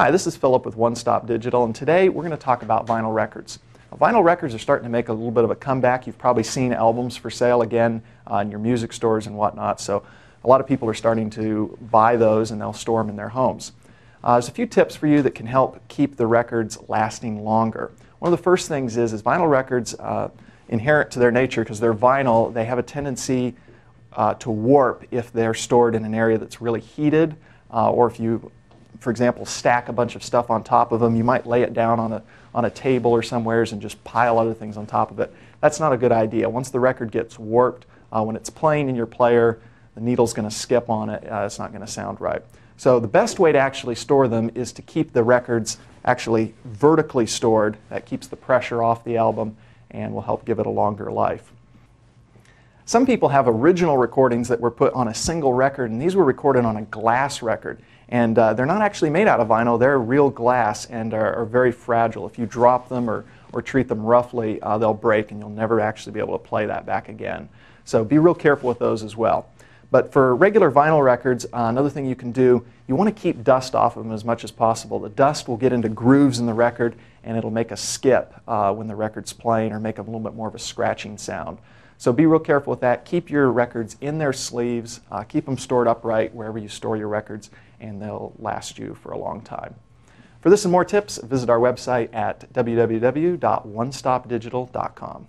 Hi, this is Philip with One Stop Digital, and today we're going to talk about vinyl records. Vinyl records are starting to make a little bit of a comeback. You've probably seen albums for sale again in your music stores and whatnot, so a lot of people are starting to buy those and they'll store them in their homes. There's a few tips for you that can help keep the records lasting longer. One of the first things is vinyl records, inherent to their nature, because they're vinyl, they have a tendency to warp if they're stored in an area that's really heated, or if you, for example, stack a bunch of stuff on top of them. You might lay it down on a table or somewheres and just pile other things on top of it. That's not a good idea. Once the record gets warped, when it's playing in your player, the needle's going to skip on it. It's not going to sound right. So the best way to actually store them is to keep the records actually vertically stored. That keeps the pressure off the album and will help give it a longer life. Some people have original recordings that were put on a single record, and these were recorded on a glass record. And they're not actually made out of vinyl, they're real glass and are very fragile. If you drop them or treat them roughly, they'll break and you'll never actually be able to play that back again. So be real careful with those as well. But for regular vinyl records, another thing you can do, you want to keep dust off of them as much as possible. The dust will get into grooves in the record and it'll make a skip when the record's playing or make a little bit more of a scratching sound. So be real careful with that. Keep your records in their sleeves. Keep them stored upright wherever you store your records, and they'll last you for a long time. For this and more tips, visit our website at www.onestopdigital.com.